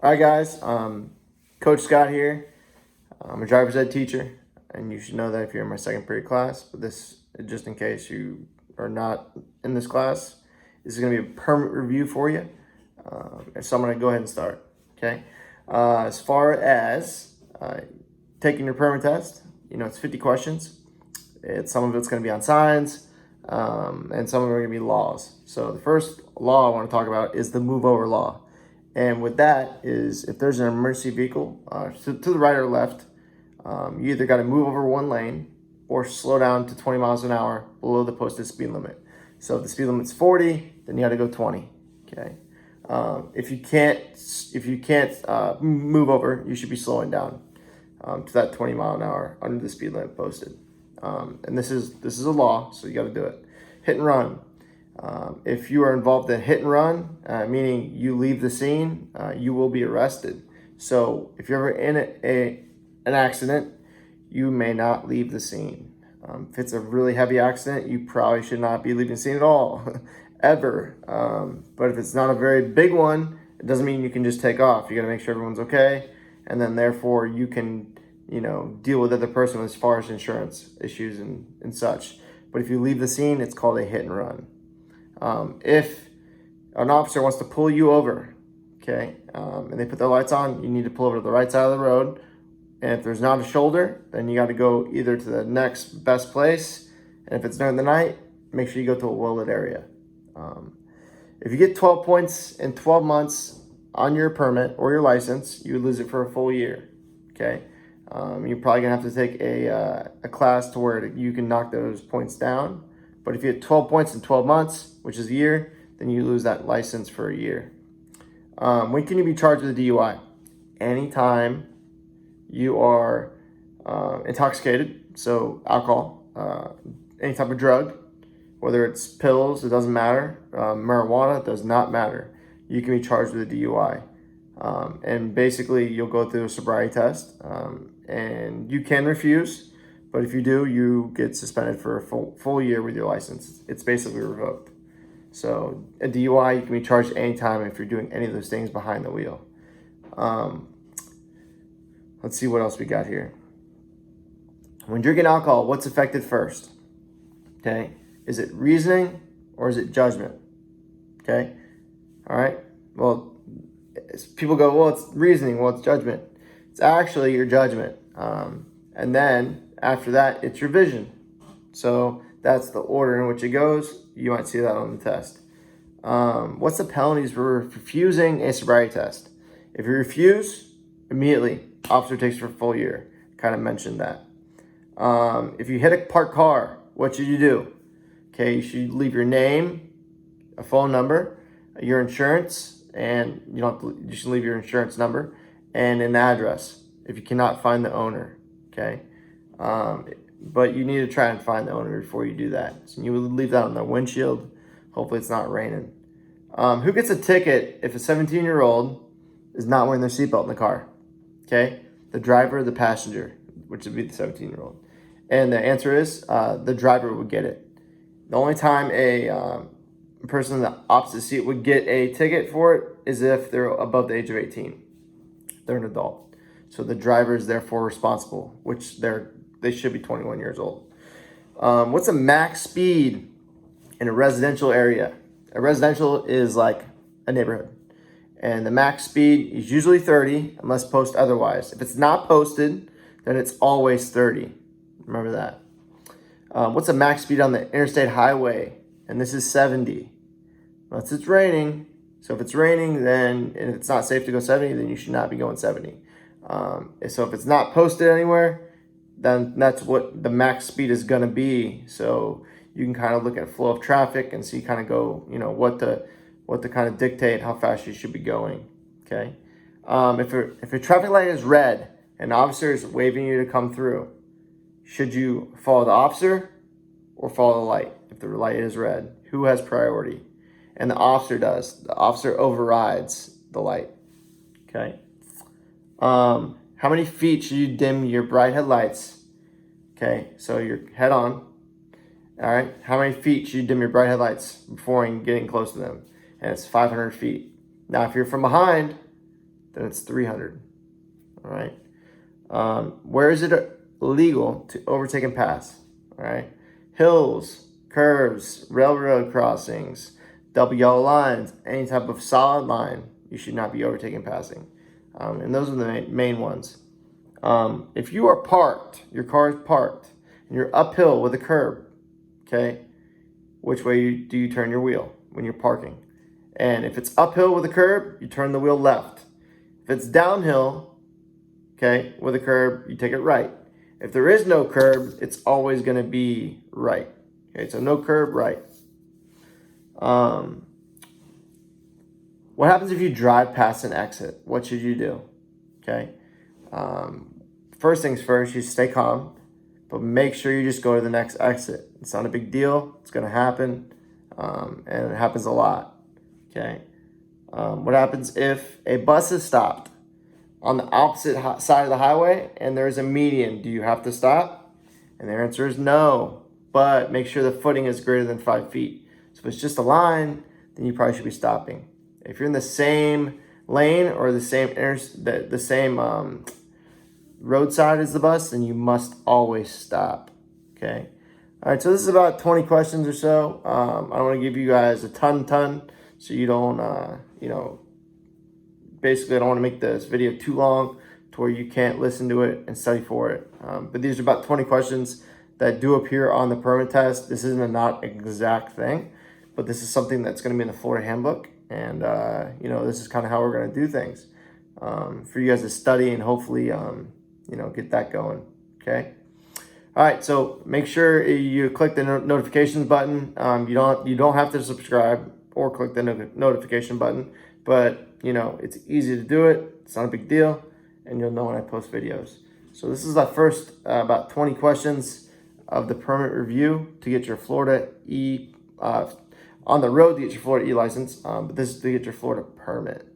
All right, guys. Coach Scott here. I'm a driver's ed teacher, and you should know that if you're in my second period class. But this, just in case you are not in this class, this is going to be a permit review for you. So I'm going to go ahead and start. Okay. As far as taking your permit test, it's 50 questions. Some of it's going to be on signs, and some of them are going to be laws. So the first law I want to talk about is the move over law. And with that is, if there's an emergency vehicle to the right or left, you either got to move over one lane or slow down to 20 miles an hour below the posted speed limit. So if the speed limit's 40, then you got to go 20. Okay. If you can't move over, you should be slowing down to that 20 mile an hour under the speed limit posted. And this is a law, so you got to do it. Hit and run. If you are involved in hit and run, meaning you leave the scene, you will be arrested. So if you're ever in an accident, you may not leave the scene. If it's a really heavy accident, you probably should not be leaving the scene at all, ever. But if it's not a very big one, it doesn't mean you can just take off. You got to make sure everyone's okay, and then therefore you can, deal with the other person as far as insurance issues and such. But if you leave the scene, it's called a hit and run. If an officer wants to pull you over, okay, and they put their lights on, you need to pull over to the right side of the road. And if there's not a shoulder, then you got to go either to the next best place. And if it's during the night, make sure you go to a well-lit area. If you get 12 points in 12 months on your permit or your license, you would lose it for a full year, okay? You're probably going to have to take a class to where you can knock those points down. But if you get 12 points in 12 months, which is a year, then you lose that license for a year. When can you be charged with a DUI? Anytime you are intoxicated, so alcohol, any type of drug, whether it's pills, it doesn't matter. Marijuana, it does not matter. You can be charged with a DUI. And basically, you'll go through a sobriety test, and you can refuse. But if you do, you get suspended for a full year with your license. It's basically revoked. So a DUI, you can be charged anytime if you're doing any of those things behind the wheel. Let's see what else we got here. When drinking alcohol, what's affected first? Okay. Is it reasoning or is it judgment? Okay. All right. Well, people go, well, it's reasoning. Well, it's judgment. It's actually your judgment. And then after that, it's your vision. So that's the order in which it goes. You might see that on the test. What's the penalties for refusing a sobriety test? If you refuse, immediately, officer takes you for a full year. Kind of mentioned that. If you hit a parked car, what should you do? Okay, you should leave your name, a phone number, your insurance, and you should leave your insurance number and an address if you cannot find the owner. Okay. But you need to try and find the owner before you do that. So you would leave that on the windshield. Hopefully it's not raining. Who gets a ticket if a 17-year-old is not wearing their seatbelt in the car? Okay. The driver or the passenger, which would be the 17-year-old. And the answer is the driver would get it. The only time a person in the opposite seat would get a ticket for it is if they're above the age of 18. They're an adult. So the driver is therefore responsible, which they should be 21 years old. What's a max speed in a residential area? A residential is like a neighborhood. And the max speed is usually 30 unless posted otherwise. If it's not posted, then it's always 30. Remember that. What's a max speed on the interstate highway? And this is 70. Unless it's raining. So if it's raining, then and if it's not safe to go 70, then you should not be going 70. So if it's not posted anywhere, then that's what the max speed is going to be. So you can kind of look at flow of traffic and see kind of go, what to kind of dictate how fast you should be going. Okay. If a traffic light is red and the officer is waving you to come through, should you follow the officer or follow the light? If the light is red, who has priority? And the officer does. The officer overrides the light. Okay. How many feet should you dim your bright headlights? Okay, so you're head on. All right, how many feet should you dim your bright headlights before getting close to them? And it's 500 feet. Now, if you're from behind, then it's 300. All right. Where is it illegal to overtake and pass? All right. Hills, curves, railroad crossings, double yellow lines, any type of solid line, you should not be overtaking and passing. And those are the main ones. If you are parked, your car is parked, and you're uphill with a curb, okay, which way do you turn your wheel when you're parking? And if it's uphill with a curb, you turn the wheel left. If it's downhill, okay, with a curb, you take it right. If there is no curb, it's always going to be right. Okay, so no curb, right. What happens if you drive past an exit? What should you do? Okay. First things first, you stay calm, but make sure you just go to the next exit. It's not a big deal. It's going to happen, and it happens a lot. Okay. What happens if a bus is stopped on the opposite side of the highway and there's a median? Do you have to stop? And the answer is no, but make sure the footing is greater than 5 feet. So if it's just a line, then you probably should be stopping. If you're in the same lane or the same roadside as the bus, then you must always stop. Okay. All right. So this is about 20 questions or so. I don't want to give you guys a ton, so you don't, basically I don't want to make this video too long to where you can't listen to it and study for it. But these are about 20 questions that do appear on the permit test. This isn't a not exact thing, but this is something that's going to be in the Florida handbook. And, this is kind of how we're going to do things for you guys to study and hopefully, get that going. Okay. All right. So make sure you click the notifications button. You don't have to subscribe or click the notification button, but it's easy to do it. It's not a big deal, and you'll know when I post videos. So this is the first about 20 questions of the permit review to get your Florida on the road to get your Florida E license, but this is to get your Florida permit.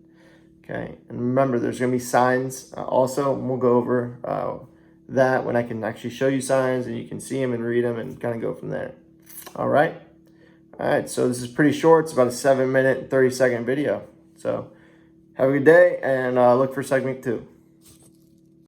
Okay, and remember, there's going to be signs also, and we'll go over that when I can actually show you signs and you can see them and read them and kind of go from there. All right. So this is pretty short. It's about a 7-minute, 30-second video. So have a good day, and look for segment 2.